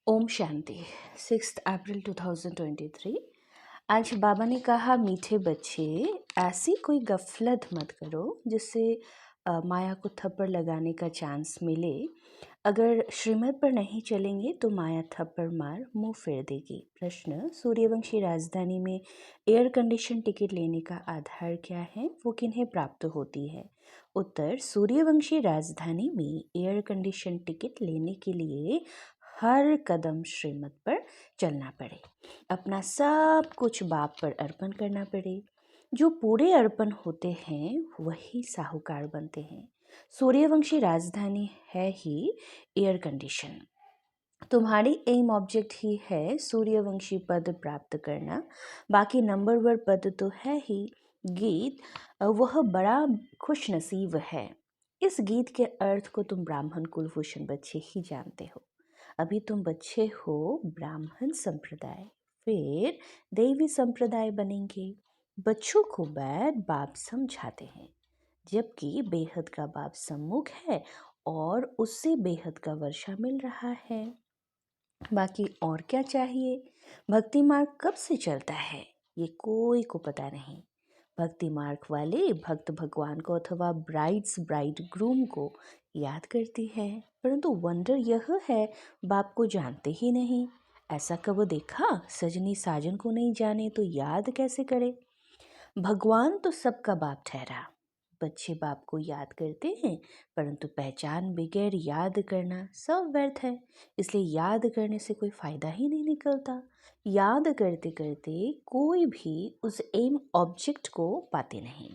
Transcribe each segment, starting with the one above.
ओम शांति। 6 अप्रैल 2023। आज बाबा ने कहा, मीठे बच्चे, ऐसी कोई गफलत मत करो जिससे माया को थप्पड़ लगाने का चांस मिले। अगर श्रीमत पर नहीं चलेंगे तो माया थप्पड़ मार मुंह फेर देगी। प्रश्न: सूर्यवंशी राजधानी में एयर कंडीशन टिकट लेने का आधार क्या है, वो किन्हें प्राप्त होती है? उत्तर: सूर्यवंशी राजधानी में एयर कंडीशन टिकट लेने के लिए हर कदम श्रीमत पर चलना पड़े, अपना सब कुछ बाप पर अर्पण करना पड़े। जो पूरे अर्पण होते हैं वही साहूकार बनते हैं। सूर्यवंशी राजधानी है ही एयर कंडीशन। तुम्हारी एम ऑब्जेक्ट ही है सूर्यवंशी पद प्राप्त करना। बाकी नंबर वन पद तो है ही। गीत वह बड़ा खुश नसीब है। इस गीत के अर्थ को तुम ब्राह्मण कुलभूषण बच्चे ही जानते हो। अभी तुम बच्चे हो ब्राह्मण संप्रदाय, फिर देवी संप्रदाय बनेंगे। बच्चों को बैठ बाप समझाते हैं, जबकि बेहद का बाप सम्मुख है और उससे बेहद का वर्षा मिल रहा है। बाकी और क्या चाहिए? भक्ति मार्ग कब से चलता है ये कोई को पता नहीं। भक्ति मार्ग वाले भक्त भगवान को अथवा ब्राइड्स ब्राइड ग्रूम को याद करती है, परंतु वंडर यह है बाप को जानते ही नहीं। ऐसा कब देखा? सजनी साजन को नहीं जाने तो याद कैसे करे? भगवान तो सबका बाप ठहरा। बच्चे बाप को याद करते हैं, परंतु पहचान बगैर याद करना सब व्यर्थ है। इसलिए याद करने से कोई फायदा ही नहीं निकलता। याद करते करते कोई भी उस एम ऑब्जेक्ट को पाते नहीं।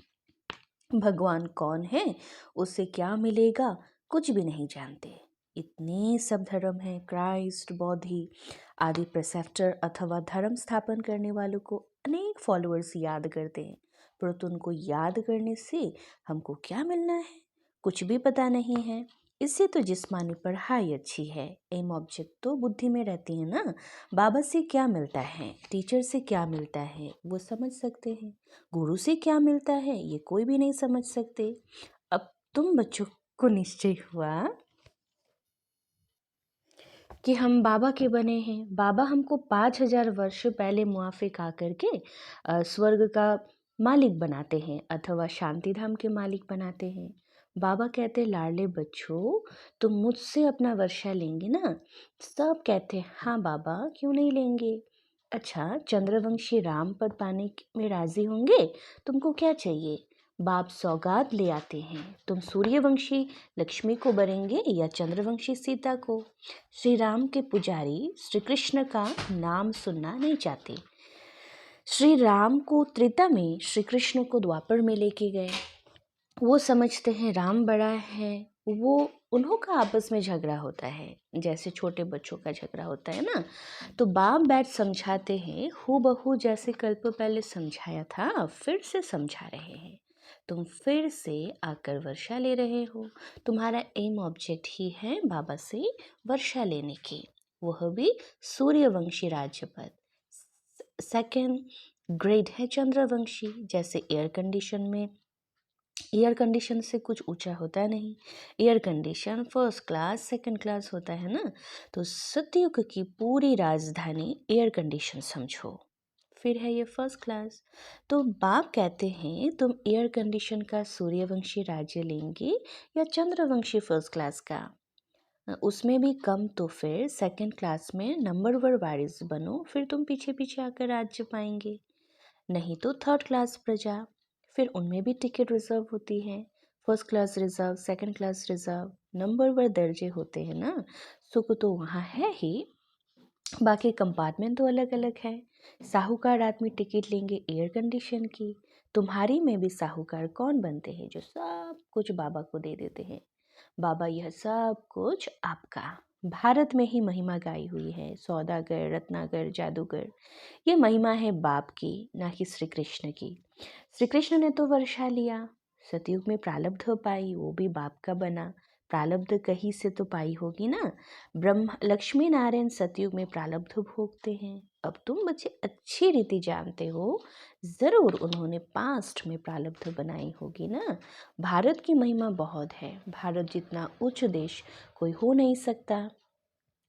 भगवान कौन है, उससे क्या मिलेगा, कुछ भी नहीं जानते। इतने सब धर्म हैं, क्राइस्ट, बौद्धि आदि प्रेसेप्टर अथवा धर्म स्थापन करने वालों को अनेक फॉलोअर्स याद करते हैं, परंतु उनको याद करने से हमको क्या मिलना है, कुछ भी पता नहीं है। इससे तो जिस्मानी पढ़ाई अच्छी है, एम ऑब्जेक्ट तो बुद्धि में रहती है ना। बाबा से क्या मिलता है, टीचर से क्या मिलता है वो समझ सकते हैं, गुरु से क्या मिलता है ये कोई भी नहीं समझ सकते। अब तुम बच्चों को निश्चय हुआ कि हम बाबा के बने हैं। बाबा हमको 5,000 वर्ष पहले मुआफिक आकर के स्वर्ग का मालिक बनाते हैं अथवा शांति धाम के मालिक बनाते हैं। बाबा कहते, लाडले बच्चों, तुम मुझसे अपना वर्षा लेंगे ना? सब कहते, हाँ बाबा, क्यों नहीं लेंगे। अच्छा, चंद्रवंशी राम पद पाने में राजी होंगे? तुमको क्या चाहिए? बाप सौगात ले आते हैं। तुम सूर्यवंशी लक्ष्मी को बरेंगे या चंद्रवंशी सीता को? श्री राम के पुजारी श्री कृष्ण का नाम सुनना नहीं चाहते। श्री राम को त्रेता में, श्री कृष्ण को द्वापर में लेके गए। वो समझते हैं राम बड़ा है, वो उन्हों का आपस में झगड़ा होता है, जैसे छोटे बच्चों का झगड़ा होता है ना। तो बाप बैठ समझाते हैं, हूबहू जैसे कल्प पहले समझाया था फिर से समझा रहे हैं। तुम फिर से आकर वर्षा ले रहे हो। तुम्हारा एम ऑब्जेक्ट ही है बाबा से वर्षा लेने की, वह भी सूर्यवंशी राज्य पद। सेकेंड ग्रेड है चंद्रवंशी। जैसे एयर कंडीशन से कुछ ऊंचा होता नहीं। Air condition first class second class होता है ना। तो सतयुग की पूरी राजधानी एयर कंडीशन समझो, फिर है ये फर्स्ट क्लास। तो बाप कहते हैं, तुम एयर कंडीशन का सूर्यवंशी राज्य लेंगे या चंद्रवंशी फर्स्ट क्लास का? उसमें भी कम तो फिर सेकंड क्लास में नंबर वन वारिस बनो, फिर तुम पीछे पीछे आकर राज्य पाएंगे। नहीं तो थर्ड क्लास प्रजा, फिर उनमें भी टिकट रिजर्व होती है। First class reserve, second class reserve, number one दर्जे होते हैं ना। सुख तो वहाँ है ही, बाकी कंपार्टमेंट तो अलग अलग है। साहूकार आदमी टिकट लेंगे एयर कंडीशन की। तुम्हारी में भी साहूकार कौन बनते हैं, जो सब कुछ बाबा को दे देते हैं। बाबा यह सब कुछ आपका। भारत में ही महिमा गाई हुई है, सौदागर, रत्नागर, जादूगर। ये महिमा है बाप की, ना कि श्री कृष्ण की। श्री कृष्ण ने तो वर्षा लिया, सतयुग में प्रारब्ध पाई, वो भी बाप का बना। प्रारब्ध कहीं से तो पाई होगी ना। ब्रह्म लक्ष्मी नारायण सतयुग में प्रारब्ध भोगते हैं। अब तुम बच्चे अच्छी रीति जानते हो, ज़रूर उन्होंने पास्ट में प्रारब्ध बनाई होगी ना। भारत की महिमा बहुत है, भारत जितना उच्च देश कोई हो नहीं सकता।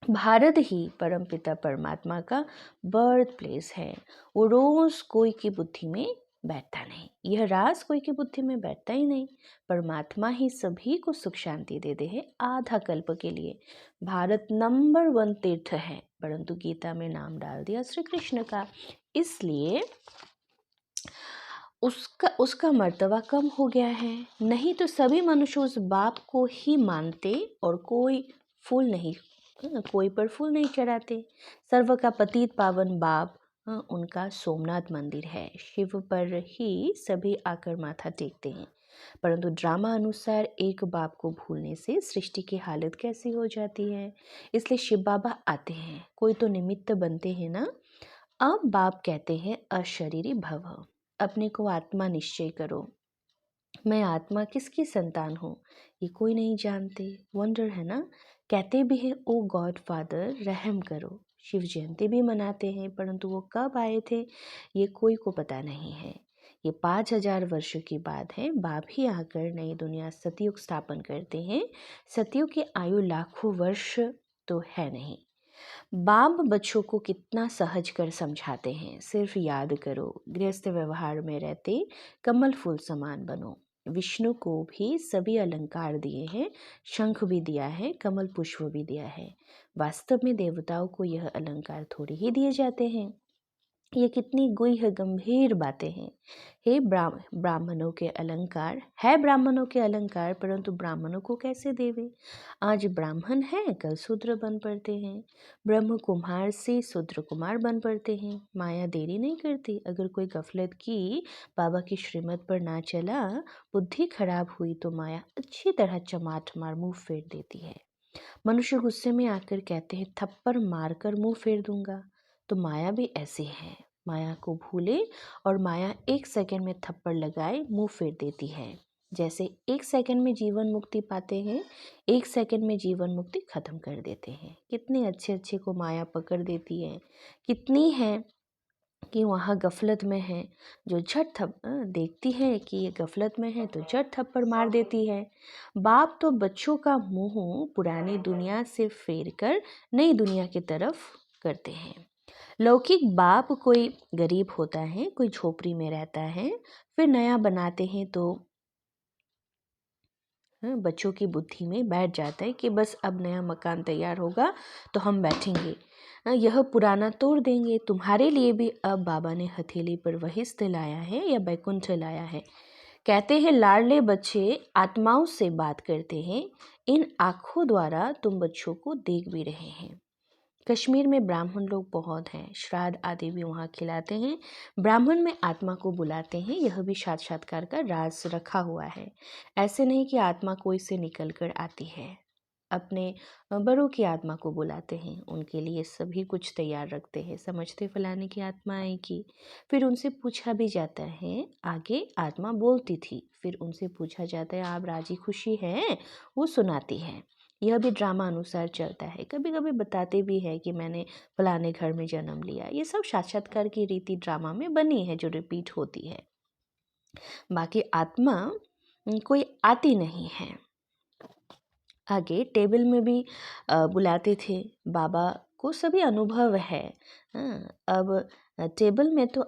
भारत ही परमपिता परमात्मा का बर्थ प्लेस है। वो रोज कोई की बुद्धि में बैठता नहीं, यह राज कोई की बुद्धि में बैठता ही नहीं। परमात्मा ही सभी को सुख शांति देते हैं आधा कल्प के लिए। भारत नंबर 1 तीर्थ है, परंतु गीता में नाम डाल दिया श्री कृष्ण का, इसलिए उसका उसका मर्तबा कम हो गया है। नहीं तो सभी मनुष्य उस बाप को ही मानते और कोई पर फूल नहीं चढ़ाते। सर्व का पतित पावन बाप उनका सोमनाथ मंदिर है। शिव पर ही सभी आकर माथा टेकते हैं। परंतु ड्रामा अनुसार एक बाप को भूलने से सृष्टि की हालत कैसी हो जाती है। इसलिए शिव बाबा आते हैं, कोई तो निमित्त बनते हैं ना। अब बाप कहते हैं अशरीरी भव, अपने को आत्मा निश्चय करो। मैं आत्मा किसकी संतान हूँ ये कोई नहीं जानते। वंडर है ना। कहते भी हैं ओ गॉड फादर रहम करो। शिव जयंती भी मनाते हैं, परंतु वो कब आए थे ये कोई को पता नहीं है। ये 5000 वर्षों की बात है। बाप ही आकर नई दुनिया सतयुग स्थापन करते हैं। सतयुग की आयु लाखों वर्ष तो है नहीं। बाप बच्चों को कितना सहज कर समझाते हैं, सिर्फ याद करो गृहस्थ व्यवहार में रहते कमल फूल समान बनो। विष्णु को भी सभी अलंकार दिए हैं, शंख भी दिया है, कमल पुष्प भी दिया है। वास्तव में देवताओं को यह अलंकार थोड़ी ही दिए जाते हैं। ये कितनी गुह्य गंभीर बातें हैं। हे ब्राह्मणों के अलंकार है, ब्राह्मणों के अलंकार, परंतु ब्राह्मणों को कैसे देवे। आज ब्राह्मण हैं, कल शूद्र बन पड़ते हैं। ब्रह्म कुमार से शूद्र कुमार बन पड़ते हैं। माया देरी नहीं करती। अगर कोई गफलत की, बाबा की श्रीमत पर ना चला, बुद्धि खराब हुई तो माया अच्छी तरह चमाट मार मुंह फेर देती है। मनुष्य गुस्से में आकर कहते हैं थप्पड़ मारकर मुंह फेर दूंगा, तो माया भी ऐसी है। माया को भूले और माया 1 सेकंड में थप्पड़ लगाए मुंह फेर देती है। जैसे 1 सेकंड में जीवन मुक्ति पाते हैं, 1 सेकंड में जीवन मुक्ति खत्म कर देते हैं। कितने अच्छे अच्छे को माया पकड़ देती है। कितनी है कि वहाँ गफलत में है, जो देखती है कि ये गफलत में है तो झट थप्पड़ मार देती है। बाप तो बच्चों का मुंह पुरानी दुनिया से फेर कर नई दुनिया की तरफ करते हैं। लौकिक बाप कोई गरीब होता है, कोई झोपड़ी में रहता है, फिर नया बनाते हैं तो बच्चों की बुद्धि में बैठ जाता है कि बस अब नया मकान तैयार होगा तो हम बैठेंगे, यह पुराना तोड़ देंगे। तुम्हारे लिए भी अब बाबा ने हथेली पर वहिस्थ लाया है या बैकुंठ लाया है। कहते हैं लाडले बच्चे आत्माओं से बात करते हैं। इन आँखों द्वारा तुम बच्चों को देख भी रहे हैं। कश्मीर में ब्राह्मण लोग बहुत हैं, श्राद्ध आदि भी वहाँ खिलाते हैं। ब्राह्मण में आत्मा को बुलाते हैं, यह भी साक्षात्कार का राज रखा हुआ है। ऐसे नहीं कि आत्मा कोई से निकल कर आती है। अपने बड़ों की आत्मा को बुलाते हैं, उनके लिए सभी कुछ तैयार रखते हैं। समझते फलाने की आत्मा आएगी। फिर उनसे पूछा भी जाता है, आगे आत्मा बोलती थी, फिर उनसे पूछा जाता है आप राजी खुशी हैं, वो सुनाती है। यह भी ड्रामा अनुसार चलता है। कभी कभी बताते भी है कि मैंने फलाने घर में जन्म लिया। ये सब साक्षात्कार की रीति ड्रामा में बनी है जो रिपीट होती है। बाकी आत्मा कोई आती नहीं है। आगे टेबल में भी बुलाते थे। बाबा को सभी अनुभव है। अब टेबल में तो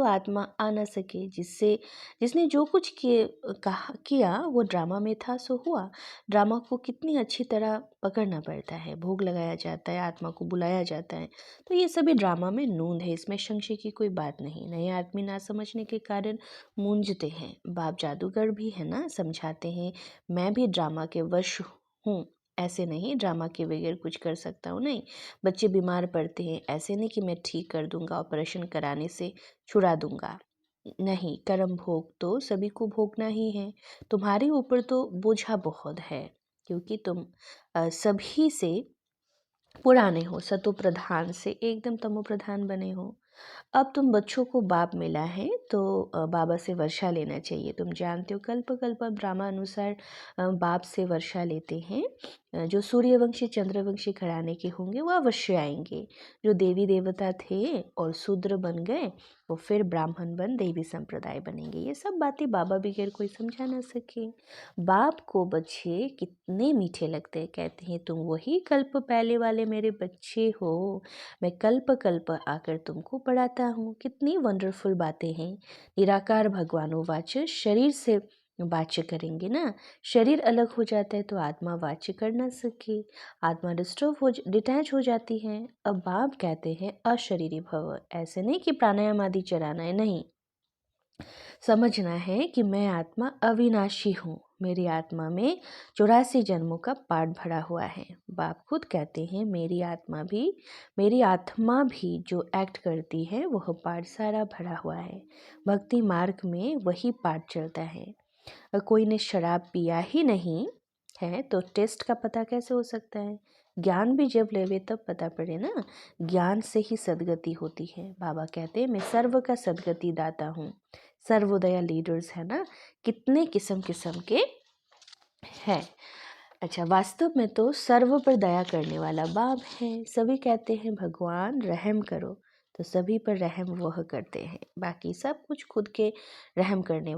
आत्मा आ ना सके। जिसने जो कुछ किया वो ड्रामा में था सो हुआ। ड्रामा को कितनी अच्छी तरह पकड़ना पड़ता है। भोग लगाया जाता है, आत्मा को बुलाया जाता है, तो ये सभी ड्रामा में नूंद है। इसमें संशय की कोई बात नहीं। नए आदमी ना समझने के कारण मूंझते हैं। बाप जादूगर भी है ना, समझाते हैं मैं भी ड्रामा के वश हूँ। ऐसे नहीं ड्रामा के बगैर कुछ कर सकता हूँ, नहीं। बच्चे बीमार पड़ते हैं, ऐसे नहीं कि मैं ठीक कर दूंगा, ऑपरेशन कराने से छुड़ा दूंगा। नहीं, कर्म भोग तो सभी को भोगना ही है। तुम्हारे ऊपर तो बोझा बहुत है, क्योंकि तुम सभी से पुराने हो। सतो प्रधान से एकदम तमो प्रधान बने हो। अब तुम बच्चों को बाप मिला है तो बाबा से वर्षा लेना चाहिए। तुम जानते हो कल्प कल्प ड्रामा अनुसार बाप से वर्षा लेते हैं। जो सूर्यवंशी चंद्रवंशी घराने के होंगे वह अवश्य आएंगे। जो देवी देवता थे और शूद्र बन गए वो फिर ब्राह्मण बन देवी संप्रदाय बनेंगे। ये सब बातें बाबा बगैर कोई समझा ना सके। बाप को बच्चे कितने मीठे लगते हैं, कहते हैं तुम वही कल्प पहले वाले मेरे बच्चे हो, मैं कल्प कल्प आकर तुमको पढ़ाता हूँ। कितनी वंडरफुल बातें हैं। निराकार भगवानो वाच, शरीर से वाच्य करेंगे ना, शरीर अलग हो जाता है तो आत्मा वाच्य कर ना सके, आत्मा डिटैच हो जाती है। अब बाप कहते हैं अशरीरी भव, ऐसे नहीं कि प्राणायाम आदि चलाना है, नहीं, समझना है कि मैं आत्मा अविनाशी हूँ, मेरी आत्मा में 84 जन्मों का पाठ भरा हुआ है। बाप खुद कहते हैं मेरी आत्मा भी जो एक्ट करती है वह पाठ सारा भरा हुआ है। भक्ति मार्ग में वही पाठ चलता है। कोई ने शराब पिया ही नहीं है तो टेस्ट का पता कैसे हो सकता है? ज्ञान भी जब लेवे तब पता पड़े ना। ज्ञान से ही सदगति होती है। बाबा कहते हैं मैं सर्व का सदगति दाता हूँ। सर्वोदया लीडर्स है ना, कितने किस्म किस्म के हैं। अच्छा, वास्तव में तो सर्व पर दया करने वाला बाप है। सभी कहते हैं भगवान रहम करो, तो सभी पर रहम वह करते हैं। बाकी सब कुछ खुद के रहम करने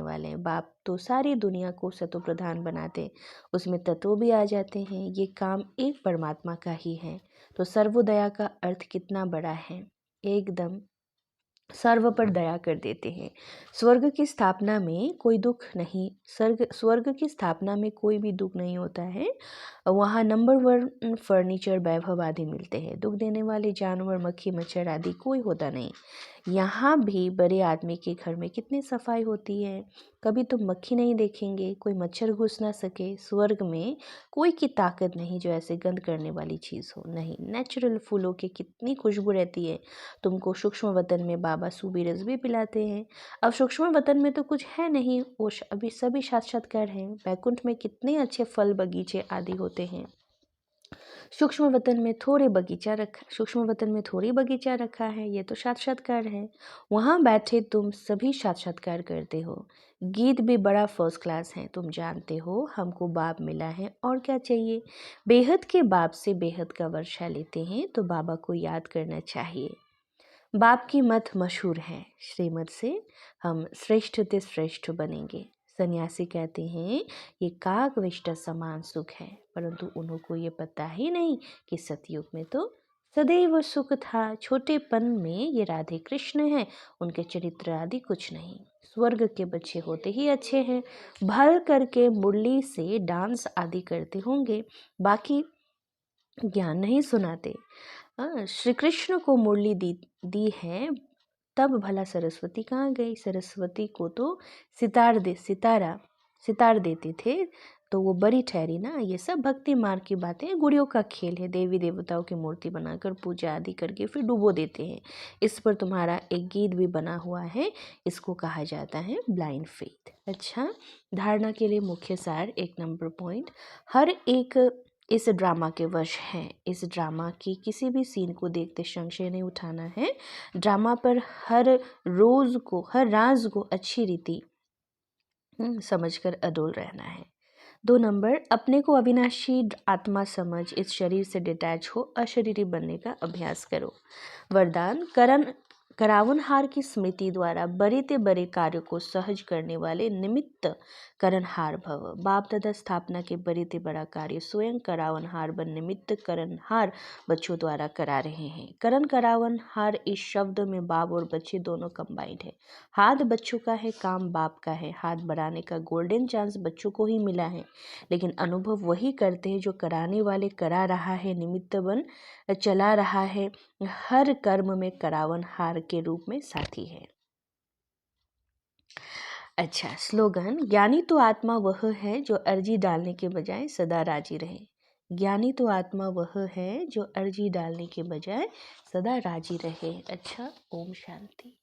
वाले हैं। बाप तो सारी दुनिया को सतो प्रधान बनाते, उसमें तत्व भी आ जाते हैं। ये काम एक परमात्मा का ही है। तो सर्वोदया का अर्थ कितना बड़ा है, एकदम सर्व पर दया कर देते हैं। स्वर्ग की स्थापना में कोई दुख नहीं, स्वर्ग की स्थापना में कोई भी दुख नहीं होता है। वहाँ नंबर 1 फर्नीचर वैभव आदि मिलते हैं। दुख देने वाले जानवर मक्खी मच्छर आदि कोई होता नहीं। यहाँ भी बड़े आदमी के घर में कितनी सफाई होती है, कभी तुम मक्खी नहीं देखेंगे, कोई मच्छर घुस ना सके। स्वर्ग में कोई की ताकत नहीं जो ऐसे गंद करने वाली चीज़ हो, नहीं। नेचुरल फूलों की कितनी खुशबू रहती है। तुमको सूक्ष्म वतन में बाबा सूबी रस भी पिलाते हैं। अब सूक्ष्म वतन में तो कुछ है नहीं, वो अभी सभी साक्षात्कार हैं। बैकुंठ में कितने अच्छे फल बगीचे आदि होते हैं। सूक्ष्म वतन में थोड़ी बगीचा रखा है, ये तो साक्षात्कार है। वहाँ बैठे तुम सभी साक्षात्कार करते हो। गीत भी बड़ा फर्स्ट क्लास है। तुम जानते हो हमको बाप मिला है, और क्या चाहिए। बेहद के बाप से बेहद का वर्षा लेते हैं तो बाबा को याद करना चाहिए। बाप की मत मशहूर है, श्रीमत से हम श्रेष्ठ ते श्रेष्ठ बनेंगे। सन्यासी कहते हैं ये काकविष्ट समान सुख है, परंतु उनको ये पता ही नहीं कि सतयुग में तो सदैव सुख था। छोटेपन में ये राधे कृष्ण हैं, उनके चरित्र आदि कुछ नहीं। स्वर्ग के बच्चे होते ही अच्छे हैं, भर करके मुरली से डांस आदि करते होंगे, बाकी ज्ञान नहीं सुनाते। श्री कृष्ण को मुरली दी है, तब भला सरस्वती कहाँ गई। सरस्वती को तो सितार देते थे, तो वो बड़ी ठहरी ना। ये सब भक्ति मार्ग की बातें, गुड़ियों का खेल है। देवी देवताओं की मूर्ति बनाकर पूजा आदि करके फिर डुबो देते हैं। इस पर तुम्हारा एक गीत भी बना हुआ है, इसको कहा जाता है ब्लाइंड फेथ। अच्छा, धारणा के लिए मुख्य सार 1 नंबर पॉइंट, हर एक इस ड्रामा के वश हैं। इस ड्रामा की किसी भी सीन को देखते संशय नहीं उठाना है। ड्रामा पर हर राज को अच्छी रीति समझकर अडोल रहना है। 2 नंबर, अपने को अविनाशी आत्मा समझ इस शरीर से डिटैच हो अशरीरी बनने का अभ्यास करो। वरदान, करावनहार की स्मृति द्वारा बड़े ते बड़े कार्यों को सहज करने वाले निमित्त करणहार भव। बाप दादा स्थापना के बड़े ते बड़ा कार्य स्वयं करावनहार व निमित्त करणहार बच्चों द्वारा करा रहे हैं। करावनहार इस शब्द में बाप और बच्चे दोनों कंबाइंड है। हाथ बच्चों का है, काम बाप का है। हाथ बढ़ाने का गोल्डन चांस बच्चों को ही मिला है, लेकिन अनुभव वही करते हैं जो कराने वाले करा रहा है, निमित्त बन चला रहा है, हर कर्म में करावनहार के रूप में साथी है। अच्छा, स्लोगन, ज्ञानी तो आत्मा वह है जो अर्जी डालने के बजाय सदा राजी रहे। ज्ञानी तो आत्मा वह है जो अर्जी डालने के बजाय सदा राजी रहे। अच्छा, ओम शांति।